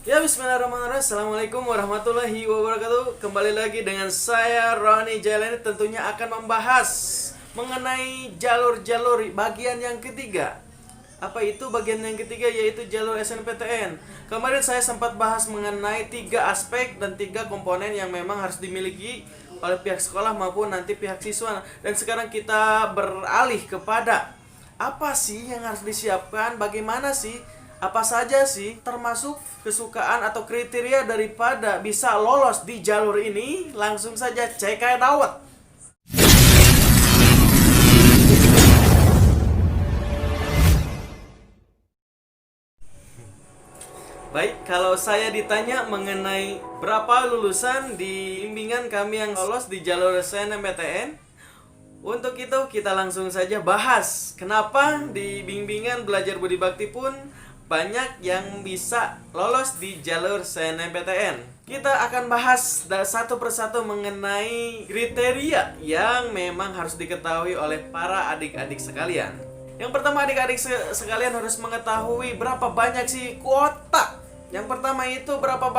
Ya, bismillahirrahmanirrahim. Assalamualaikum warahmatullahi wabarakatuh. Kembali lagi dengan saya Roni Jailani, tentunya akan membahas mengenai jalur-jalur bagian yang ketiga. Apa itu bagian yang ketiga? Yaitu jalur SNPTN. Kemarin saya sempat bahas mengenai tiga aspek dan tiga komponen yang memang harus dimiliki oleh pihak sekolah maupun nanti pihak siswa. Dan sekarang kita beralih kepada apa sih yang harus disiapkan, bagaimana sih, apa saja sih, termasuk kesukaan atau kriteria daripada bisa lolos di jalur ini. Langsung saja cek kayak dawet. Baik, kalau saya ditanya mengenai berapa lulusan di bimbingan kami yang lolos di jalur SNMPTN, untuk itu kita langsung saja bahas kenapa di bimbingan belajar budi bakti pun banyak yang bisa lolos di jalur SNMPTN. Kita akan bahas satu persatu mengenai kriteria yang memang harus diketahui oleh para adik-adik sekalian. Yang pertama, adik-adik sekalian harus mengetahui berapa banyak sih kuota. Yang pertama itu berapa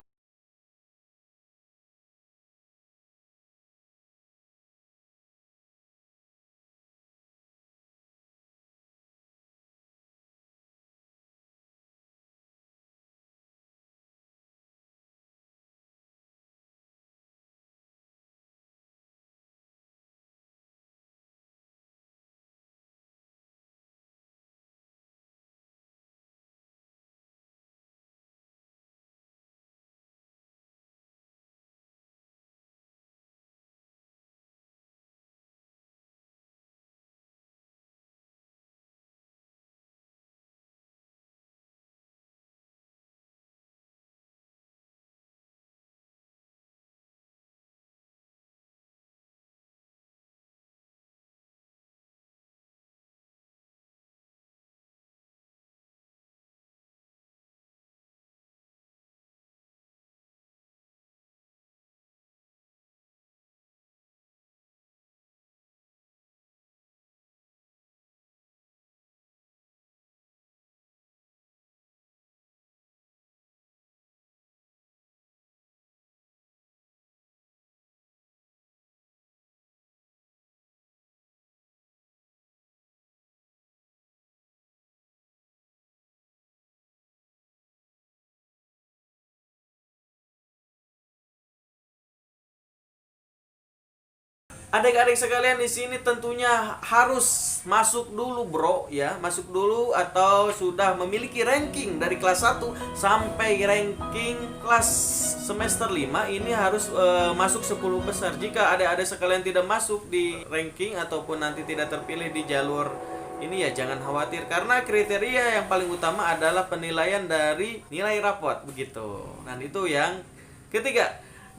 adik-adik sekalian di sini tentunya harus masuk dulu bro ya, masuk dulu atau sudah memiliki ranking dari kelas 1 sampai ranking kelas semester 5 ini harus masuk 10 besar. Jika adik-adik sekalian tidak masuk di ranking ataupun nanti tidak terpilih di jalur ini, ya jangan khawatir karena kriteria yang paling utama adalah penilaian dari nilai rapot begitu. Dan itu yang ketiga.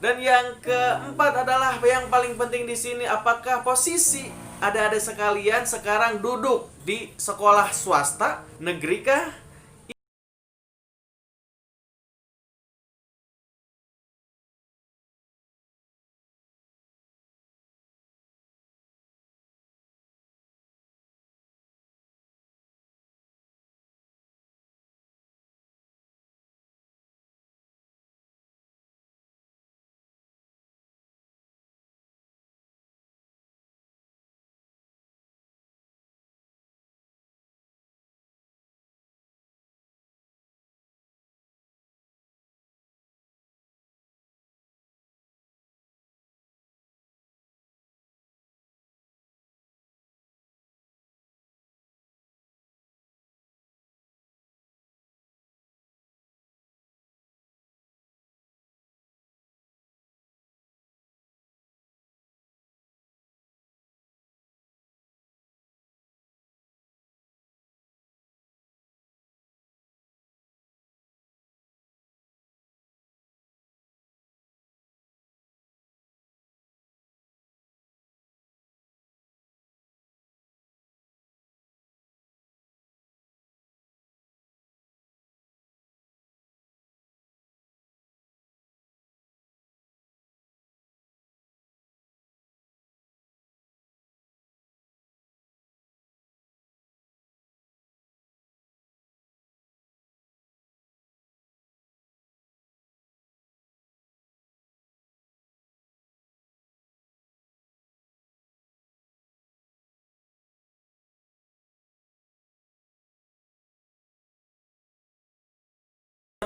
Dan yang keempat adalah yang paling penting di sini, apakah posisi adik-adik sekalian sekarang duduk di sekolah swasta, negeri kah,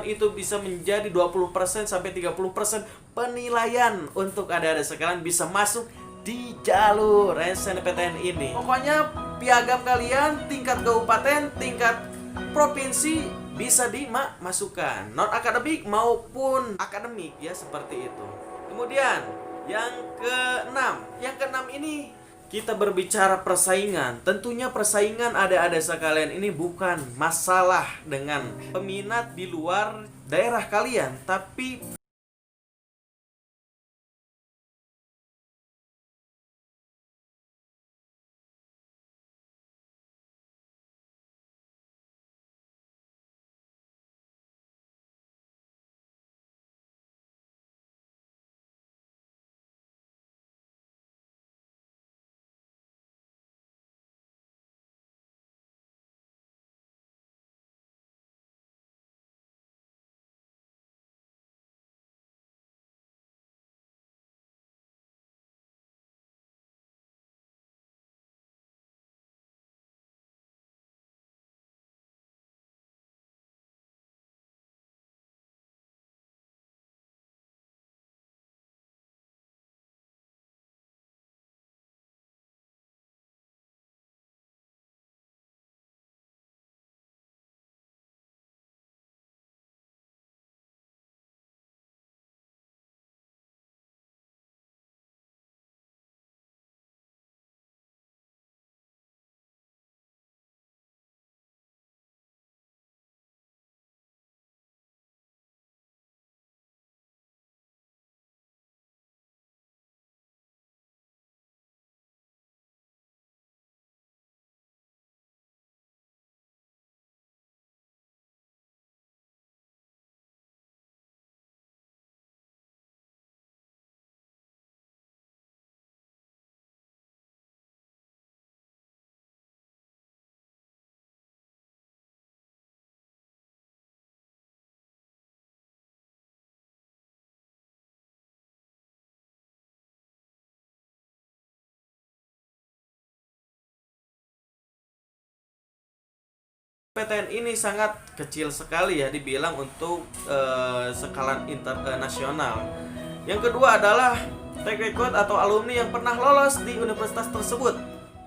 itu bisa menjadi 20% sampai 30% penilaian untuk adik-adik sekalian bisa masuk di jalur SNPTN ini. Pokoknya piagam kalian tingkat kabupaten, tingkat provinsi bisa dimasukkan, non akademik maupun akademik ya, seperti itu. Kemudian yang keenam ini kita berbicara persaingan. Tentunya persaingan adik-adik sekalian ini bukan masalah dengan peminat di luar daerah kalian, tapi PTN ini sangat kecil sekali ya dibilang untuk skala internasional. Yang kedua adalah track record atau alumni yang pernah lolos di universitas tersebut.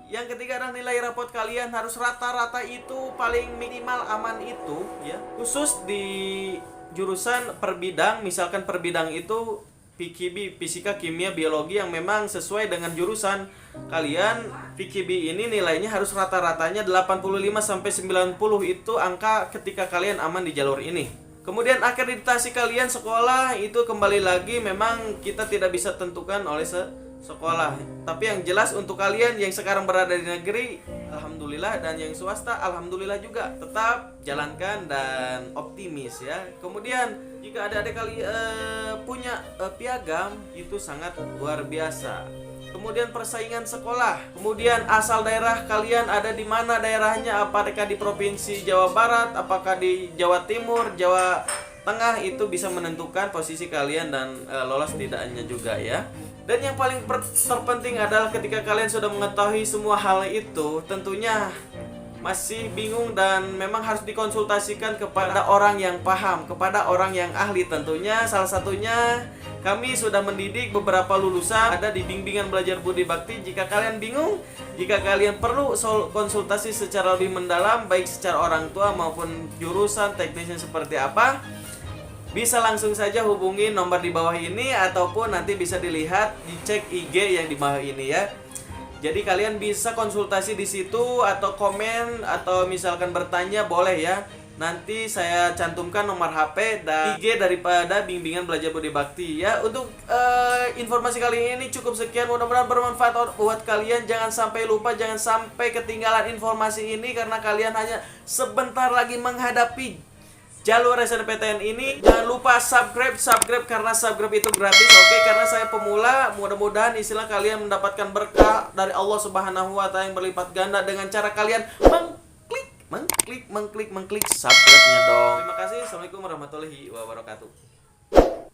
Yang ketiga adalah nilai rapot kalian harus rata-rata itu paling minimal aman itu ya. Khusus di jurusan per bidang, misalkan per bidang itu PKB, fisika, kimia, biologi yang memang sesuai dengan jurusan kalian. PKB ini nilainya harus rata-ratanya 85 sampai 90 itu angka ketika kalian aman di jalur ini. Kemudian akreditasi kalian sekolah itu kembali lagi memang kita tidak bisa tentukan oleh sekolah. Tapi yang jelas untuk kalian yang sekarang berada di negeri, alhamdulillah, dan yang swasta alhamdulillah juga. Tetap jalankan dan optimis ya. Kemudian jika adik-adik punya piagam itu sangat luar biasa. Kemudian persaingan sekolah. Kemudian asal daerah kalian ada di mana daerahnya, apakah di provinsi Jawa Barat, apakah di Jawa Timur, Jawa Tengah, itu bisa menentukan posisi kalian dan lolos tidaknya juga ya. Dan yang paling terpenting adalah ketika kalian sudah mengetahui semua hal itu, tentunya masih bingung dan memang harus dikonsultasikan kepada orang yang paham, kepada orang yang ahli tentunya. Salah satunya kami sudah mendidik beberapa lulusan ada di bimbingan belajar budi bakti. Jika kalian bingung, jika kalian perlu konsultasi secara lebih mendalam baik secara orang tua maupun jurusan teknisnya seperti apa, bisa langsung saja hubungi nomor di bawah ini ataupun nanti bisa dilihat dicek IG yang di bawah ini ya. Jadi kalian bisa konsultasi di situ atau komen atau misalkan bertanya boleh ya. Nanti saya cantumkan nomor HP dan IG daripada bimbingan belajar budi bakti ya. Untuk informasi kali ini cukup sekian, mudah-mudahan bermanfaat buat kalian. Jangan sampai lupa, jangan sampai ketinggalan informasi ini karena kalian hanya sebentar lagi menghadapi jalur SNPTN ini. Jangan lupa subscribe karena subscribe itu gratis, oke? Karena saya pemula, mudah-mudahan istilah kalian mendapatkan berkah dari Allah Subhanahu wa taala yang berlipat ganda dengan cara kalian mengklik subscribe-nya dong. Terima kasih. Assalamualaikum warahmatullahi wabarakatuh.